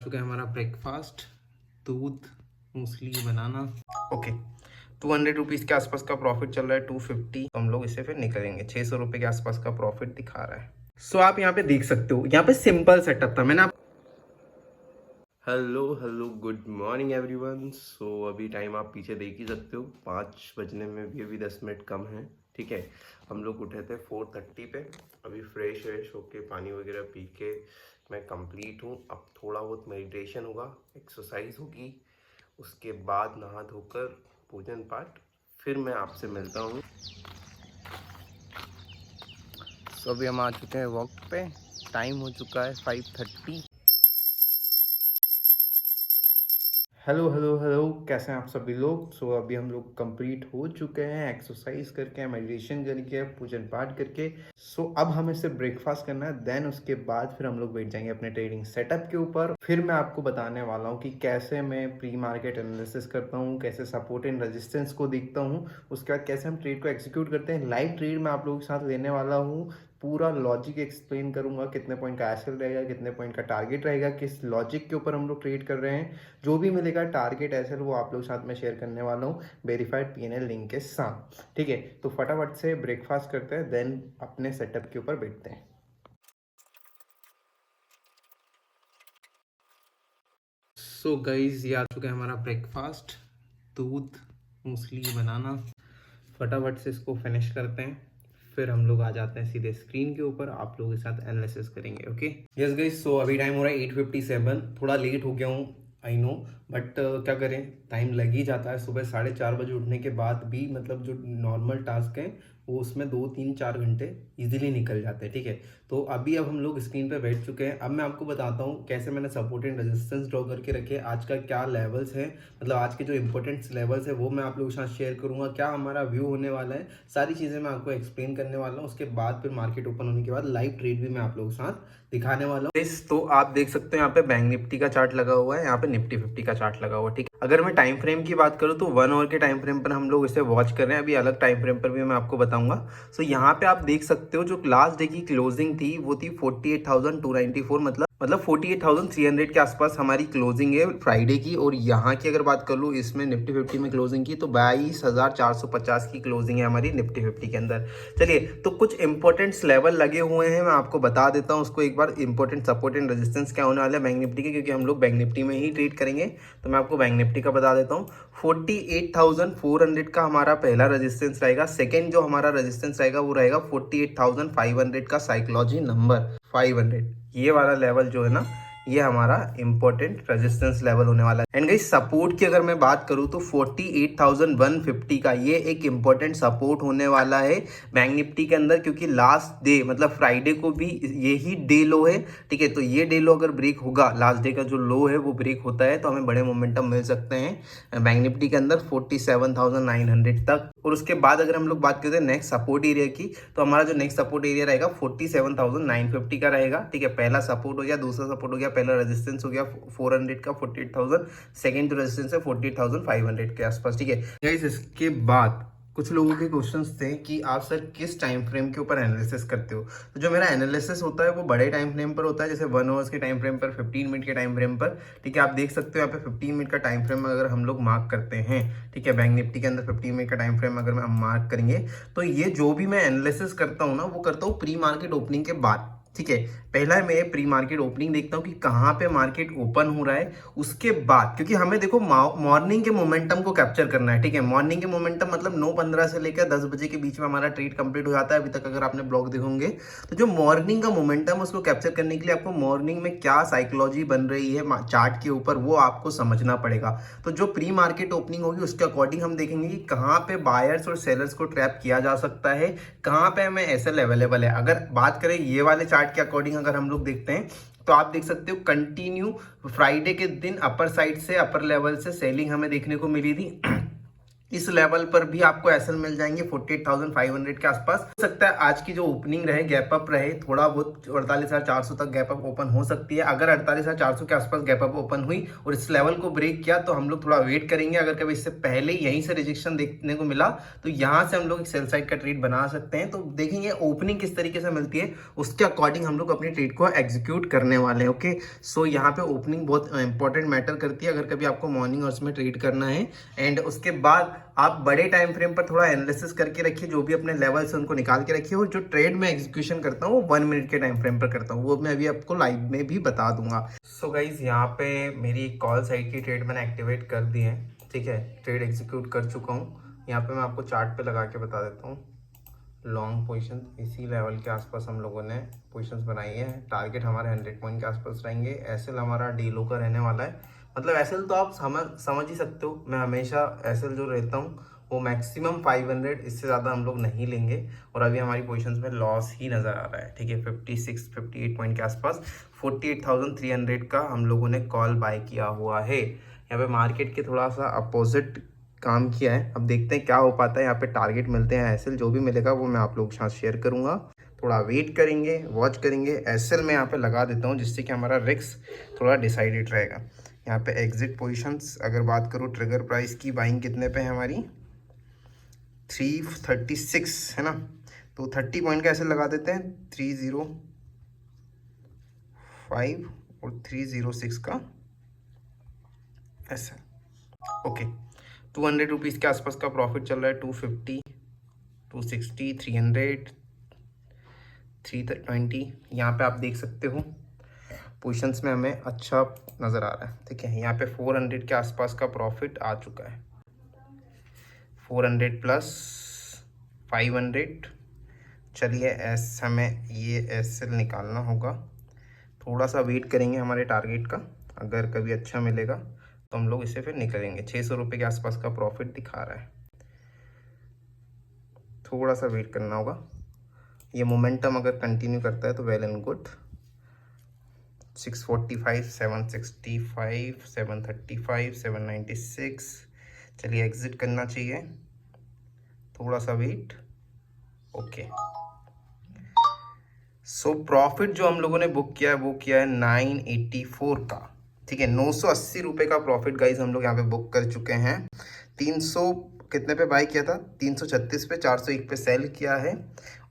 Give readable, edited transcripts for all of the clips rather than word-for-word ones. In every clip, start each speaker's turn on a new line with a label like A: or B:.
A: चुका है हमारा ब्रेकफास्ट, दूध, मूसली, बनाना।
B: ओके, 200 रुपीज़ के आसपास का प्रॉफिट चल रहा है, 250। तो हम लोग इसे फिर निकलेंगे, 600 रुपये के आसपास का प्रॉफिट दिखा रहा है। सो आप यहाँ पे देख सकते हो, यहाँ पे सिंपल सेटअप था। मैंने आप hello hello good morning everyone. So अभी टाइम आप पीछे देख ही सकते हो, 5 बजने में भी अभी 10 मिनट कम है। ठीक है, हम लोग उठे थे 4:30 पे। अभी फ्रेश व्रेश होके पानी वगैरह पी के मैं कंप्लीट हूँ। अब थोड़ा बहुत मेडिटेशन होगा, एक्सरसाइज होगी, उसके बाद नहा धोकर पूजन पाठ, फिर मैं आपसे मिलता हूँ। तो अभी हम आ चुके हैं वॉक पे, टाइम हो चुका है 5:30। हेलो हेलो हेलो, कैसे हैं आप सभी लोग। सो अभी हम लोग कंप्लीट हो चुके हैं, एक्सरसाइज करके, मेडिटेशन करके, पूजन पाठ करके। सो अब हमें सिर्फ ब्रेकफास्ट करना है, देन उसके बाद फिर हम लोग बैठ जाएंगे अपने ट्रेडिंग सेटअप के ऊपर। फिर मैं आपको बताने वाला हूँ कि कैसे मैं प्री मार्केट एनालिसिस करता हूँ, कैसे सपोर्ट एंड रेजिस्टेंस को देखता हूँ, उसके बाद कैसे हम ट्रेड को एग्जीक्यूट करते हैं। लाइव ट्रेड मैं आप लोगों के साथ लेने वाला हूँ, पूरा लॉजिक एक्सप्लेन करूंगा, कितने पॉइंट का एसएल रहेगा, कितने पॉइंट का टारगेट रहेगा, किस लॉजिक के ऊपर हम लोग ट्रेड कर रहे हैं। जो भी मिलेगा टारगेट एसएल वो आप लोग साथ में शेयर करने वाला हूँ वेरीफाइड पीएनएल लिंक के साथ। ठीक है, तो फटाफट से ब्रेकफास्ट करते हैं, देन अपने सेटअप के ऊपर बैठते हैं।
A: सो गाइज, ये आ चुका है हमारा ब्रेकफास्ट, दूध, मूसली, बनाना। फटाफट से इसको फिनिश करते हैं, फिर हम लोग आ जाते हैं सीधे स्क्रीन के ऊपर, आप लोगों के साथ एनालिसिस करेंगे। ओके यस गाइज, सो अभी टाइम हो रहा है 8:57। थोड़ा लेट हो गया हूँ, आई नो, बट क्या करें, टाइम लग ही जाता है। सुबह 4:30 बजे उठने के बाद भी मतलब जो नॉर्मल टास्क है वो उसमें 2 3 4 घंटे इजीली निकल जाते हैं। ठीक है, तो अभी अब हम लोग स्क्रीन पे बैठ चुके हैं। अब मैं आपको बताता हूँ कैसे मैंने सपोर्ट एंड रेजिस्टेंस ड्रॉ करके रखे, आज का क्या लेवल्स है, मतलब आज के जो इंपॉर्टेंट लेवल्स है वो मैं आप लोगों के साथ शेयर करूंगा, क्या हमारा व्यू होने वाला है, सारी चीज़ें मैं आपको एक्सप्लेन करने वाला हूँ। उसके बाद फिर मार्केट ओपन होने के बाद लाइव ट्रेड भी मैं आप लोगों के साथ दिखाने वाला हूँ। तो आप देख सकते हो यहाँ पे बैंक निफ्टी का चार्ट लगा हुआ है, यहाँ पे निफ्टी 50 का चार्ट लगा हुआ है। ठीक है, अगर मैं टाइम फ्रेम की बात करूँ तो 1 आवर के टाइम फ्रेम पर हम लोग इसे वॉच कर रहे हैं, अभी अलग टाइम फ्रेम पर भी मैं आपको बताऊंगा। सो यहाँ पे आप देख सकते हो जो लास्ट डे की क्लोजिंग थी वो थी 48,294, मतलब 48,300 के आसपास हमारी क्लोजिंग है फ्राइडे की। और यहाँ की अगर बात कर लूँ, इसमें निफ्टी 50 में क्लोजिंग की तो 22,450 की क्लोजिंग है हमारी निफ्टी 50 के अंदर। चलिए, तो कुछ इंपॉर्टेंट लेवल लगे हुए हैं, मैं आपको बता देता हूँ उसको एक बार। इंपॉर्टेंट सपोर्ट एंड रेजिस्टेंस क्या होने वाला है बैंक निफ्टी के, क्योंकि हम लोग बैंक निफ्टी में ही ट्रेड करेंगे, तो मैं आपको बैंक निफ्टी का बता देता हूँ। 48,400 का हमारा पहला रेजिस्टेंस रहेगा। सेकेंड जो हमारा रेजिस्टेंस रहेगा वो रहेगा 48,500 का साइकोलॉजी नंबर 500। ये वाला लेवल जो है ना, ये हमारा इंपॉर्टेंट रेजिस्टेंस लेवल होने वाला है। एंड गाइस, सपोर्ट की अगर मैं बात करूं तो 48,150 का ये एक इंपॉर्टेंट सपोर्ट होने वाला है बैंक निफ्टी के अंदर, क्योंकि लास्ट डे मतलब फ्राइडे को भी यही डे लो है। ठीक है, तो ये डे लो अगर ब्रेक होगा, लास्ट डे का जो लो है वो ब्रेक होता है, तो हमें बड़े मोमेंटम मिल सकते हैं बैंक निफ्टी के अंदर 47,900 तक। और उसके बाद अगर हम लोग बात करते हैं नेक्स्ट सपोर्ट एरिया की, तो हमारा जो नेक्स्ट सपोर्ट एरिया रहेगा 47,950 का रहेगा। ठीक है, पहला सपोर्ट हो गया, दूसरा सपोर्ट हो गया, पहला रेजिस्टेंस हो गया 400 का 48,000, सेकेंड जो रेजिस्टेंस है 48,500 के आसपास। ठीक है गाइस, इसके बाद कुछ लोगों के क्वेश्चंस थे कि आप सर किस टाइम फ्रेम के ऊपर एनालिसिस करते हो। तो जो मेरा एनालिसिस होता है वो बड़े टाइम फ्रेम पर होता है, जैसे 1 आवर्स के टाइम फ्रेम पर, 15 मिनट के टाइम फ्रेम पर। ठीक है, आप देख सकते हो यहाँ पे 15 मिनट का टाइम फ्रेम अगर हम लोग मार्क करते हैं, ठीक है, बैंक निफ्टी के अंदर 15 मिनट का टाइम फ्रेम अगर हम मार्क करेंगे, तो ये जो भी मैं एनालिसिस करता हूँ ना वो करता हूँ प्री मार्केट ओपनिंग के बाद। ठीक है, पहला मैं प्री मार्केट ओपनिंग देखता हूँ कि कहाँ पे मार्केट ओपन हो रहा है, उसके बाद क्योंकि हमें देखो मॉर्निंग के मोमेंटम को कैप्चर करना है। ठीक है, मॉर्निंग के मोमेंटम मतलब 9:15 से लेकर 10 बजे के बीच में हमारा ट्रेड कंप्लीट हो जाता है। अभी तक अगर आपने ब्लॉग देखे होंगे, तो जो मॉर्निंग का मोमेंटम उसको कैप्चर करने के लिए आपको मॉर्निंग में क्या साइकोलॉजी बन रही है चार्ट के ऊपर वो आपको समझना पड़ेगा। तो जो प्री मार्केट ओपनिंग होगी उसके अकॉर्डिंग हम देखेंगे कि कहाँ पे बायर्स और सेलर्स को ट्रैप किया जा सकता है, कहाँ पे हमें एसएल अवेलेबल है। अगर बात करें ये वाले चार्ट के अकॉर्डिंग अगर हम लोग देखते हैं, तो आप देख सकते हो कंटिन्यू फ्राइडे के दिन अपर साइड से, अपर लेवल से सेलिंग हमें देखने को मिली थी। इस लेवल पर भी आपको एसएल मिल जाएंगे 48,500 के आसपास। हो सकता है आज की जो ओपनिंग रहे, गैप अप रहे, थोड़ा बहुत 48,400 तक गैप अप ओपन हो सकती है। अगर 48,400 के आसपास गैप अप ओपन हुई और इस लेवल को ब्रेक किया तो हम लोग थोड़ा वेट करेंगे। अगर कभी इससे पहले यहीं से रिजेक्शन देखने को मिला तो यहाँ से हम लोग एक सेल साइड का ट्रेड बना सकते हैं। तो देखेंगे ओपनिंग किस तरीके से मिलती है, उसके अकॉर्डिंग हम लोग अपनी ट्रेड को एग्जीक्यूट करने वाले हैं। ओके, सो यहाँ पे ओपनिंग बहुत इंपॉर्टेंट मैटर करती है अगर कभी आपको मॉर्निंग आवर्स में ट्रेड करना है। एंड उसके बाद आप बड़े टाइम फ्रेम पर थोड़ा एनालिसिस करके रखिए, जो भी अपने लेवल्स हैं उनको निकाल के रखिए। और जो ट्रेड में एग्जीक्यूशन करता हूँ वो 1 मिनट के टाइम फ्रेम पर करता हूँ, वो मैं अभी आपको लाइव में भी बता दूंगा। सो गाइज यहाँ पे मेरी कॉल साइड की ट्रेड मैंने एक्टिवेट कर दी है, ठीक है, ट्रेड एग्जीक्यूट कर चुका हूँ। यहाँ पे मैं आपको चार्ट पे लगा के बता देता हूँ। लॉन्ग पोजीशन इसी लेवल के आसपास हम लोगों ने पोजीशंस बनाई है। टारगेट हमारे 100 पॉइंट के आसपास रहेंगे। एसएल हमारा डी लो का रहने वाला है, मतलब एसएल तो आप समझ ही सकते हो। मैं हमेशा एसएल जो रहता हूँ वो मैक्सिमम 500, इससे ज़्यादा हम लोग नहीं लेंगे। और अभी हमारी पोजीशंस में लॉस ही नज़र आ रहा है, ठीक है, 58 पॉइंट के आसपास 48,300 का हम लोगों ने कॉल बाय किया हुआ है। यहाँ पे मार्केट के थोड़ा सा अपोजिट काम किया है। अब देखते हैं क्या हो पाता है। यहाँ पे टारगेट मिलते हैं एसएल, जो भी मिलेगा वो मैं आप लोगों के साथ शेयर करूँगा। थोड़ा वेट करेंगे, वॉच करेंगे। एसएल में यहाँ पे लगा देता हूँ जिससे कि हमारा रिस्क थोड़ा डिसाइडेड रहेगा। यहाँ पे एग्जिट पोजीशंस अगर बात करूँ, ट्रिगर प्राइस की बाइंग कितने पे है हमारी 336 है ना, तो 30 पॉइंट का एसएल लगा देते हैं। 305 और 306 का एसएल। ओके, 200 रुपीज़ के आसपास का प्रॉफिट चल रहा है। 250, 260, 300, 320। यहाँ पे आप देख सकते हो पोजीशंस में हमें अच्छा नज़र आ रहा है, ठीक है। यहाँ पे 400 के आसपास का प्रॉफिट आ चुका है। 400 प्लस 500। चलिए हमें ये एसएल निकालना होगा। थोड़ा सा वेट करेंगे हमारे टारगेट का, अगर कभी अच्छा मिलेगा तो हम लोग इसे फिर निकलेंगे। 600 रुपये के आसपास का प्रॉफिट दिखा रहा है, थोड़ा सा वेट करना होगा। ये मोमेंटम अगर कंटिन्यू करता है तो वेल एंड गुड। 645, 765, 735, 796। चलिए एग्जिट करना चाहिए, थोड़ा सा वेट। ओके, सो प्रॉफिट जो हम लोगों ने बुक किया है वो किया है 984 का, ठीक है। 980 रुपये का प्रॉफिट गाइज हम लोग यहाँ पे बुक कर चुके हैं। 300 कितने पे बाय किया था, 336 पे, 401 पे सेल किया है।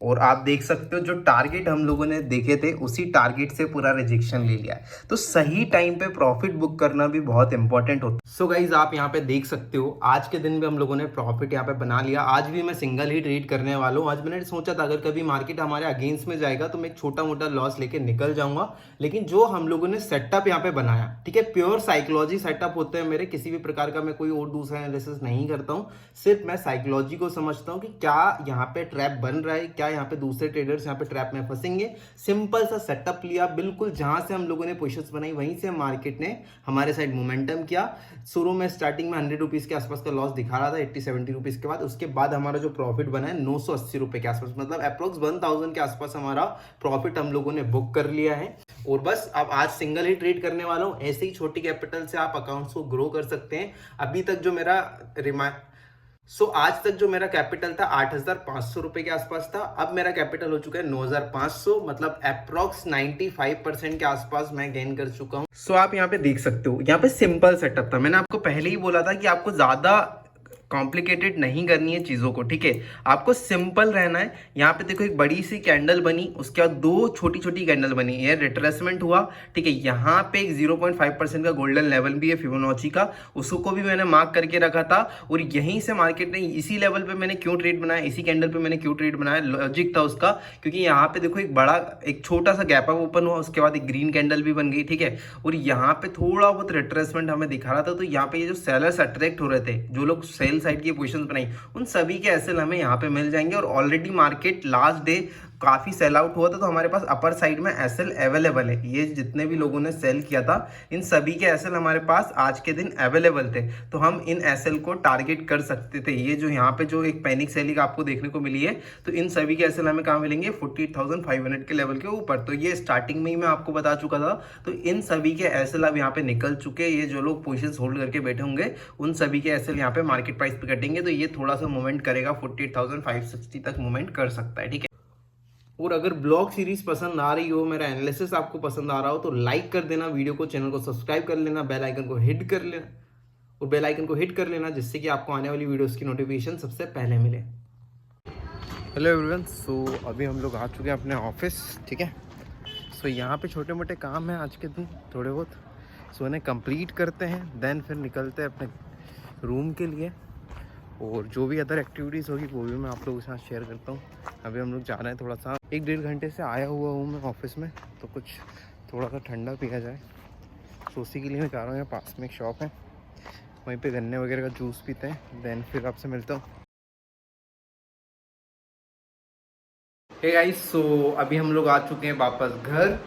A: और आप देख सकते हो जो टारगेट हम लोगों ने देखे थे उसी टारगेट से पूरा रिजेक्शन ले लिया है। तो सही टाइम पे प्रॉफिट बुक करना भी बहुत इंपॉर्टेंट होता है। सो गाइज आप यहाँ पे देख सकते हो आज के दिन भी हम लोगों ने प्रॉफिट यहाँ पे बना लिया। आज भी मैं सिंगल ही ट्रेड करने वाला हूँ। आज मैंने सोचा था अगर कभी मार्केट हमारे अगेंस्ट में जाएगा तो मैं एक छोटा मोटा लॉस लेके निकल जाऊंगा, लेकिन जो हम लोगों ने सेटअप यहाँ पे बनाया, ठीक है, प्योर साइकोलॉजी सेटअप होते हैं मेरे। किसी भी प्रकार का मैं कोई और दूसरा एनालिसिस नहीं करता हूँ, सिर्फ मैं साइकोलॉजी को समझता हूँ कि क्या यहाँ पे ट्रैप बन रहा है, क्या यहाँ पे दूसरे ट्रेडर्स यहाँ पे ट्रैप में फंसेंगे। सिंपल सा सेटअप लिया, बिल्कुल जहां से हम लोगों ने पोजीशंस बनाई वहीं से मार्केट ने हमारे साइड मोमेंटम किया। शुरू में स्टार्टिंग में 100 रुपीज के आसपास का लॉस दिखा रहा था, 80-70 रुपीज के बाद। उसके बाद हमारा जो प्रॉफिट बना है 980 रुपए के आसपास, मतलब अप्रोक्स 1000 के आसपास हमारा प्रॉफिट हम लोगों ने बुक कर लिया है। और बस अब आज सिंगल ही ट्रेड करने वाला हूँ। ऐसे ही छोटी कैपिटल से आप अकाउंट्स को ग्रो कर सकते हैं। अभी तक जो मेरा आज तक जो मेरा कैपिटल था 8,500 रुपए के आसपास था। अब मेरा कैपिटल हो चुका है 9,500, मतलब अप्रोक्स 95% के आसपास मैं गेन कर चुका हूं। आप यहाँ पे देख सकते हो, यहाँ पे सिंपल सेटअप था। मैंने आपको पहले ही बोला था कि आपको ज्यादा कॉम्प्लिकेटेड नहीं करनी है चीज़ों को, ठीक है, आपको सिंपल रहना है। यहाँ पे देखो एक बड़ी सी कैंडल बनी, उसके बाद 2 छोटी छोटी कैंडल बनी, ये रिट्रेसमेंट हुआ, ठीक है। यहाँ पे एक 0.5% का गोल्डन लेवल भी है फिबोनाची का, उसको भी मैंने मार्क करके रखा था। और यहीं से मार्केट ने इसी लेवल पे मैंने क्यों ट्रेड बनाया, इसी कैंडल पे मैंने क्यों ट्रेड बनाया, लॉजिक था उसका, क्योंकि यहाँ पे देखो एक छोटा सा गैप अप ओपन हुआ, उसके बाद एक ग्रीन कैंडल भी बन गई, ठीक है। और यहाँ पे थोड़ा बहुत रिट्रेसमेंट हमें दिखा रहा था। तो यहाँ पे ये जो सेलर्स अट्रैक्ट हो रहे थे, जो लोग सेल साइड की पोजीशंस बनाई, उन सभी के एसएल हमें यहाँ पे मिल जाएंगे। और ऑलरेडी मार्केट लास्ट डे काफ़ी सेल आउट हुआ था, तो हमारे पास अपर साइड में एसएल अवेलेबल है। ये जितने भी लोगों ने सेल किया था इन सभी के एसएल हमारे पास आज के दिन अवेलेबल थे, तो हम इन एसएल को टारगेट कर सकते थे। ये जो यहाँ पे जो एक पैनिक सेलिंग आपको देखने को मिली है, तो इन सभी के एसएल हमें कहाँ मिलेंगे, 48,500 के लेवल के ऊपर। तो ये स्टार्टिंग में ही मैं आपको बता चुका था। तो इन सभी के एसएल अब यहाँ पे निकल चुके हैं। ये जो लोग पोजीशन होल्ड करके बैठे होंगे उन सभी के एसएल यहाँ पे मार्केट प्राइस पे कटेंगे, तो ये थोड़ा सा मूवमेंट करेगा, 48,560 तक मूवमेंट कर सकता है, ठीक है। और अगर ब्लॉग सीरीज पसंद आ रही हो, मेरा एनालिसिस आपको पसंद आ रहा हो, तो लाइक कर देना वीडियो को, चैनल को सब्सक्राइब कर लेना, बेल आइकन को हिट कर लेना, और बेल आइकन को हिट कर लेना जिससे कि आपको आने वाली वीडियोस की नोटिफिकेशन सबसे पहले मिले।
B: हेलो एवरीवन, सो अभी हम लोग आ चुके हैं अपने ऑफिस, ठीक है। सो यहाँ पे छोटे मोटे काम हैं आज के दिन थोड़े बहुत, सो उन्हें कंप्लीट करते हैं, देन फिर निकलते हैं अपने रूम के लिए। और जो भी अदर एक्टिविटीज़ होगी वो भी मैं आप लोगों के साथ शेयर करता हूँ। अभी हम लोग जा रहे हैं, थोड़ा सा 1-1.5 घंटे से आया हुआ हूँ मैं ऑफिस में, तो कुछ थोड़ा सा ठंडा पिया जाए, तो उसी के लिए मैं जा रहा हूँ। यहाँ पास में एक शॉप है, वहीं पे गन्ने वगैरह का जूस पीते हैं, देन फिर आपसे मिलता हूँ। हे गाइस, सो अभी हम लोग आ चुके हैं वापस घर।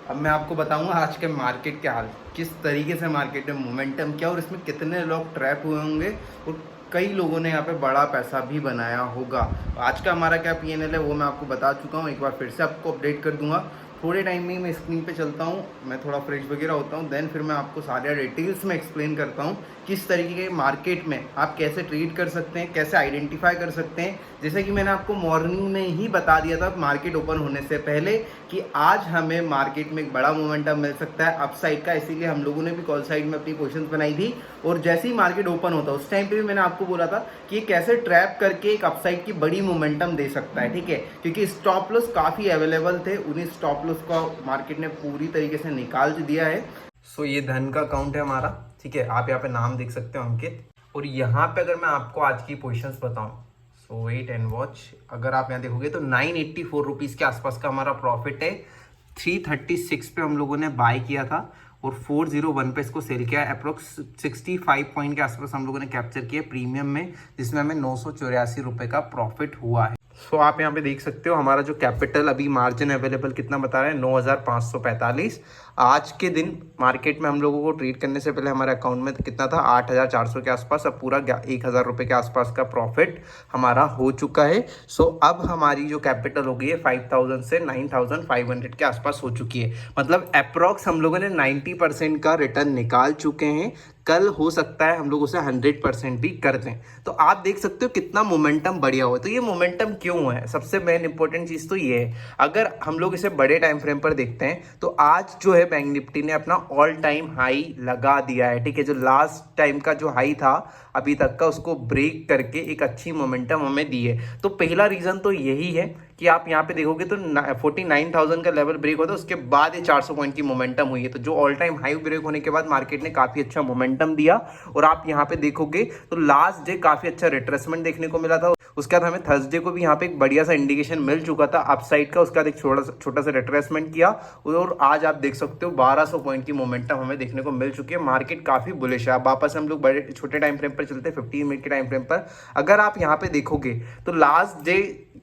B: अब मैं आपको बताऊंगा आज के मार्केट के हाल, किस तरीके से मार्केट में मोमेंटम क्या और इसमें कितने लोग ट्रैप हुए होंगे और कई लोगों ने यहाँ पे बड़ा पैसा भी बनाया होगा। आज का हमारा क्या पीएनएल है वो मैं आपको बता चुका हूँ, एक बार फिर से आपको अपडेट कर दूंगा। थोड़े टाइम में ही मैं स्क्रीन पे चलता हूँ, मैं थोड़ा फ्रेश वगैरह होता हूँ, देन फिर मैं आपको सारे डिटेल्स में एक्सप्लेन करता हूँ किस तरीके के मार्केट में आप कैसे ट्रेड कर सकते हैं, कैसे आइडेंटिफाई कर सकते हैं। जैसे कि मैंने आपको मॉर्निंग में ही बता दिया था मार्केट ओपन होने से पहले कि आज हमें मार्केट में एक बड़ा मोमेंटम मिल सकता है अपसाइड का, इसीलिए हम लोगों ने भी कॉल साइड में अपनी पोजीशंस बनाई थी। और जैसे ही मार्केट ओपन होता उस टाइम पे भी मैंने आपको बोला था कि ये कैसे ट्रैप करके एक अपसाइड की बड़ी मोमेंटम दे सकता है, ठीक है। क्योंकि स्टॉप लॉस काफ़ी अवेलेबल थे, उन्हीं स्टॉप लॉस का मार्केट ने पूरी तरीके से निकाल दिया है। सो ये धन का अकाउंट है हमारा, ठीक है। आप यहाँ पे नाम देख सकते हो अंकित। और यहाँ पे अगर मैं आपको आज की पोजीशंस बताऊं, सो वेट एंड वॉच, अगर आप यहाँ देखोगे तो 984 रुपीज़ के आसपास का हमारा प्रॉफिट है। 336 पे हम लोगों ने बाय किया था और 401 पे इसको सेल किया। अप्रोक्स 65 पॉइंट के आसपास हम लोगों ने कैप्चर किया प्रीमियम में, जिसमें हमें 984 रुपये का प्रॉफिट हुआ है। सो आप यहाँ पे देख सकते हो हमारा जो कैपिटल अभी मार्जिन अवेलेबल कितना बता रहा है, 9,545। आज के दिन मार्केट में हम लोगों को ट्रेड करने से पहले हमारे अकाउंट में कितना था, 8,400 के आसपास। अब पूरा 1,000 रुपये के आसपास का प्रॉफिट हमारा हो चुका है। सो अब हमारी जो कैपिटल हो गई है 5,000 से 9,500 के आसपास हो चुकी है। मतलब अप्रॉक्स हम लोगों ने 90% का रिटर्न निकाल चुके हैं। कल हो सकता है हम लोग उसे 100% भी कर दें। तो आप देख सकते हो कितना मोमेंटम बढ़िया हुआ है। तो ये मोमेंटम क्यों है, सबसे मेन इंपॉर्टेंट चीज़ तो ये है, अगर हम लोग इसे बड़े टाइम फ्रेम पर देखते हैं तो आज जो है बैंक निफ्टी ने अपना ऑल टाइम हाई लगा दिया है, ठीक है। जो लास्ट टाइम का जो हाई था अभी तक का, उसको ब्रेक करके एक अच्छी मोमेंटम हमें दी है। तो पहला रीज़न तो यही है कि आप यहाँ पे देखोगे तो 49,000 का लेवल ब्रेक होता है, उसके बाद ये 400 पॉइंट की मोमेंटम हुई है। तो जो ऑल टाइम हाई ब्रेक होने के बाद मार्केट ने काफ़ी अच्छा मोमेंटम दिया। और आप यहाँ पे देखोगे तो लास्ट डे काफ़ी अच्छा रिट्रेसमेंट देखने को मिला था। उसके बाद हमें थर्सडे को भी यहाँ पे एक बढ़िया सा इंडिकेशन मिल चुका था अपसाइड का, उसके बाद एक छोटा सा रिट्रेसमेंट किया और आज आप देख सकते हो 1200 पॉइंट की मोमेंटम हमें देखने को मिल चुकी है। मार्केट काफ़ी बुलिश है। अब वापस हम लोग बड़े छोटे टाइम फ्रेम पर चलते हैं, 15 मिनट के टाइम फ्रेम पर। अगर आप यहाँ पे देखोगे तो लास्ट डे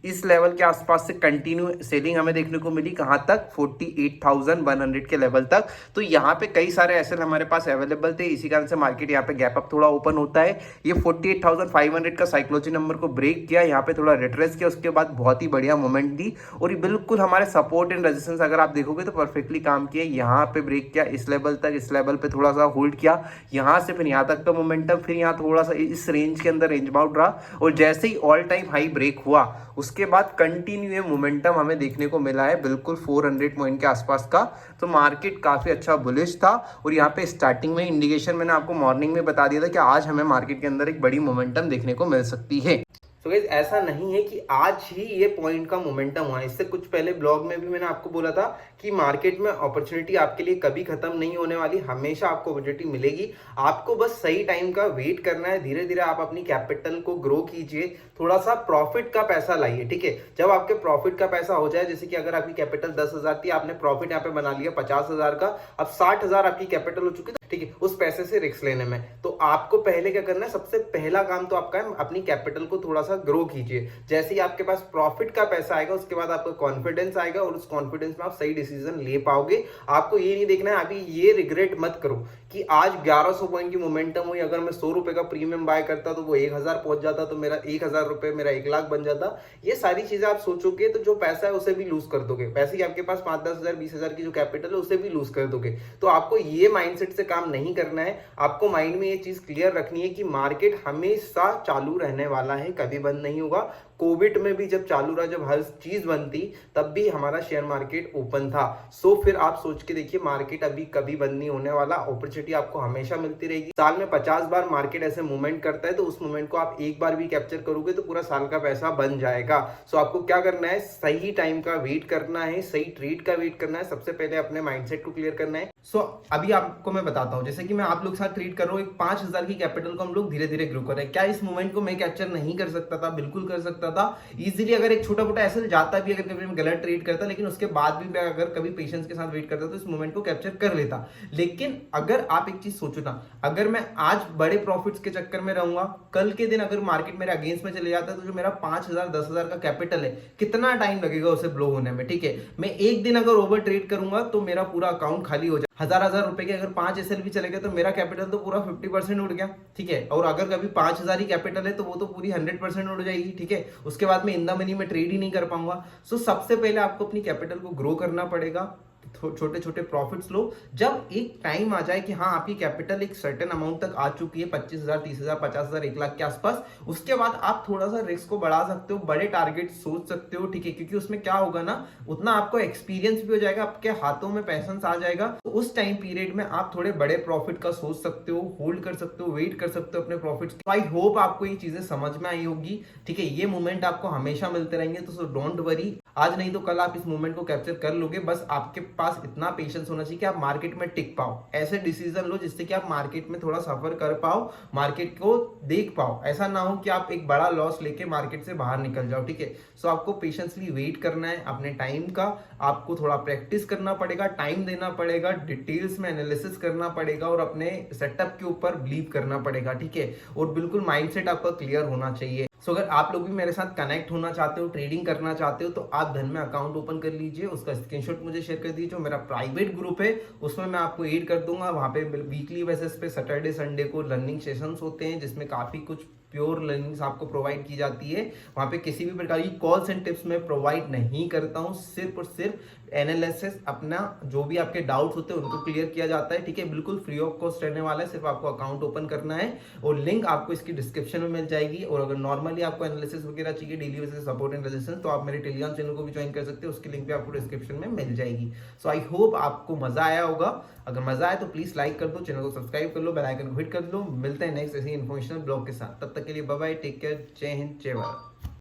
B: इस लेवल के आसपास से कंटिन्यू सेलिंग हमें देखने को मिली, कहां तक, 48,100 के लेवल तक। तो यहाँ पे कई सारे एसेट हमारे पास अवेलेबल थे, इसी कारण से मार्केट यहाँ पे गैप अप थोड़ा ओपन होता है। ये 48,500 का साइकोलॉजी नंबर को ब्रेक किया, यहाँ पे थोड़ा रिट्रेस किया, उसके बाद बहुत ही बढ़िया मोमेंट दी और ये बिल्कुल हमारे सपोर्ट एंड रेजिस्टेंस अगर आप देखोगे तो परफेक्टली काम किया। यहाँ पे ब्रेक किया इस लेवल तक, इस लेवल पे थोड़ा सा होल्ड किया, यहाँ से फिर यहाँ तक का मोमेंटम, फिर यहाँ थोड़ा सा इस रेंज के अंदर रेंज बाउंड रहा और जैसे ही ऑल टाइम हाई ब्रेक हुआ उसके बाद कंटिन्यू मोमेंटम हमें देखने को मिला है बिल्कुल 400 पॉइंट के आसपास का। तो मार्केट काफ़ी अच्छा बुलिश था और यहाँ पे स्टार्टिंग में इंडिकेशन मैंने आपको मॉर्निंग में बता दिया था कि आज हमें मार्केट के अंदर एक बड़ी मोमेंटम देखने को मिल सकती है। तो गाइस ऐसा नहीं है कि आज ही ये पॉइंट का मोमेंटम हुआ है, इससे कुछ पहले ब्लॉग में भी मैंने आपको बोला था कि मार्केट में अपॉर्चुनिटी आपके लिए कभी खत्म नहीं होने वाली, हमेशा आपको अपॉर्चुनिटी मिलेगी। आपको बस सही टाइम का वेट करना है, धीरे धीरे आप अपनी कैपिटल को ग्रो कीजिए, थोड़ा सा प्रॉफिट का पैसा लाइए, ठीक है। जब आपके प्रॉफिट का पैसा हो जाए, जैसे कि अगर आपकी कैपिटल 10,000 थी, आपने प्रॉफिट यहाँ पे बना लिया 50,000 का, अब 60,000 आपकी कैपिटल हो चुकी है,
A: ठीक है, उस पैसे से रिस्क लेने में। तो आपको पहले क्या करना है, सबसे पहला काम तो आपका है अपनी कैपिटल को थोड़ा सा ग्रो कीजिए। जैसे ही आपके पास प्रॉफिट का पैसा आएगा उसके बाद आपको कॉन्फिडेंस आएगा और उस कॉन्फिडेंस में आप सही डिसीजन ले पाओगे। आपको ये नहीं देखना है, अभी ये रिग्रेट मत करो कि आज 1100 पॉइंट की मोमेंटम हुई, अगर मैं 100 रुपए का प्रीमियम बाय करता तो वो 1000 पहुंच जाता, तो मेरा 1000 रुपए मेरा 1 लाख बन जाता। ये सारी चीजें आप सोचोगे तो जो पैसा है उसे भी लूज कर दोगे। पैसे की आपके पास 5-10 हजार 20 हजार की जो कैपिटल है उसे भी लूज कर दोगे। तो आपको ये माइंडसेट से काम नहीं करना है। आपको माइंड में ये चीज क्लियर रखनी है कि मार्केट हमेशा चालू रहने वाला है, कभी बंद नहीं होगा। कोविड में भी जब चालू रहा, जब हर चीज बंद थी, तब भी हमारा शेयर मार्केट ओपन था। सो फिर आप सोच के देखिए, मार्केट अभी कभी बंद नहीं होने वाला। अपॉर्चुनिटी आपको हमेशा मिलती रहेगी। साल में 50 बार मार्केट ऐसे मूवमेंट करता है, तो उस मूवमेंट को आप एक बार भी कैप्चर करोगे तो पूरा साल का पैसा बन जाएगा। सो आपको क्या करना है, सही टाइम का वेट करना है, सही ट्रेड का वेट करना है। सबसे पहले अपने माइंडसेट को क्लियर करना है। सो अभी आपको मैं बताता हूं, जैसे कि मैं आप लोग के साथ ट्रेड कर रहा हूं, एक 5000 की कैपिटल को हम लोग धीरे धीरे ग्रो कर रहे हैं। क्या इस मूवमेंट को मैं कैप्चर नहीं कर सकता था? बिल्कुल कर सकता था इजीली। अगर एक छोटा मोटा ऐसे जाता भी, अगर कभी मैं गलत ट्रेड करता, लेकिन उसके बाद भी मैं अगर कभी पेशेंस के साथ वेट करता तो इस मूवमेंट को कैप्चर कर लेता। लेकिन अगर आप एक चीज सोचो ना, अगर मैं आज बड़े प्रॉफिट्स के चक्कर में रहूंगा, कल के दिन अगर मार्केट मेरे अगेंस्ट में चले जाता है, तो जो मेरा 5000 10,000 का कैपिटल है, कितना टाइम लगेगा उसे ब्लो होने में? ठीक है, मैं एक दिन अगर ओवर ट्रेड करूंगा तो मेरा पूरा अकाउंट खाली हो जाए। हजार रुपए के अगर 5 SL भी चले गए तो मेरा कैपिटल तो पूरा 50% उड़ गया। ठीक है, और अगर कभी 5000 ही कैपिटल है तो वो तो पूरी 100% उड़ जाएगी। ठीक है, उसके बाद में इन द मनी में ट्रेड ही नहीं कर पाऊंगा। सो सबसे पहले आपको अपनी कैपिटल को ग्रो करना पड़ेगा, छोटे छोटे प्रॉफिट्स लो। जब एक टाइम आ जाए कि हाँ आपकी कैपिटल एक सर्टेन अमाउंट तक आ चुकी है, 25,000 30,000 50,000 1 लाख के आसपास, उसके बाद आप थोड़ा सा रिस्क को बढ़ा सकते हो, बड़े टारगेट सोच सकते हो। ठीक है, क्योंकि उसमें क्या होगा ना, उतना आपको एक्सपीरियंस भी हो जाएगा, आपके हाथों में पैसेंस आ जाएगा। तो उस टाइम पीरियड में आप थोड़े बड़े प्रॉफिट का सोच सकते हो, होल्ड कर सकते हो, वेट कर सकते हो अपने प्रॉफिट्स। आई होप आपको ये चीजें समझ में आई होगी। ठीक है, ये मूवमेंट आपको हमेशा मिलते रहेंगे, तो सो डोंट वरी, आज नहीं तो कल आप इस मूवमेंट को कैप्चर कर लोगे। बस आपके पास इतना पेशेंस होना चाहिए कि आप मार्केट में टिक पाओ। ऐसे डिसीजन लो जिससे कि आप मार्केट में थोड़ा सफर कर पाओ, मार्केट को देख पाओ। ऐसा ना हो कि आप एक बड़ा लॉस लेके मार्केट से बाहर निकल जाओ। ठीक है, सो आपको पेशेंसली वेट करना है अपने टाइम का। आपको थोड़ा प्रैक्टिस करना पड़ेगा, टाइम देना पड़ेगा, डिटेल्स में एनालिसिस करना पड़ेगा और अपने सेटअप के ऊपर बिलीव करना पड़ेगा। ठीक है, और बिल्कुल माइंडसेट आपका क्लियर होना चाहिए। सो अगर आप लोग भी मेरे साथ कनेक्ट होना चाहते हो, ट्रेडिंग करना चाहते हो, तो आप धन में अकाउंट ओपन कर लीजिए, उसका स्क्रीनशॉट मुझे शेयर कर दीजिए। जो मेरा प्राइवेट ग्रुप है उसमें मैं आपको ऐड कर दूंगा। वहां पे वीकली बेसिस पे सैटरडे संडे को लर्निंग सेशंस होते हैं, जिसमें काफी कुछ प्योर लर्निंग्स आपको प्रोवाइड की जाती है। वहां पे किसी भी प्रकार की कॉल्स एंड टिप्स में प्रोवाइड नहीं करता हूं, सिर्फ और सिर्फ एनालिसिस, अपना जो भी आपके डाउट्स होते हैं उनको क्लियर किया जाता है। ठीक है, बिल्कुल फ्री ऑफ कॉस्ट रहने वाला है, सिर्फ आपको अकाउंट ओपन करना है और लिंक आपको इसकी डिस्क्रिप्शन में मिल जाएगी। और अगर नॉर्मली आपको एनालिसिस वगैरह चाहिए, daily basis support and resistance, तो आप मेरे टेलीग्राम चैनल को भी ज्वाइन कर सकते हो, उसकी लिंक भी आपको डिस्क्रिप्शन में मिल जाएगी। सो आई होप आपको मजा आया होगा। अगर मजा आए तो प्लीज लाइक कर दो, चैनल को सब्सक्राइब कर लो, बेल आइकन को हिट कर लो। मिलते हैं नेक्स्ट ऐसी इन्फॉर्मेशनल ब्लॉग के साथ, तब तक के लिए बाय बाय, टेक केयर, जय हिंद, जय भारत।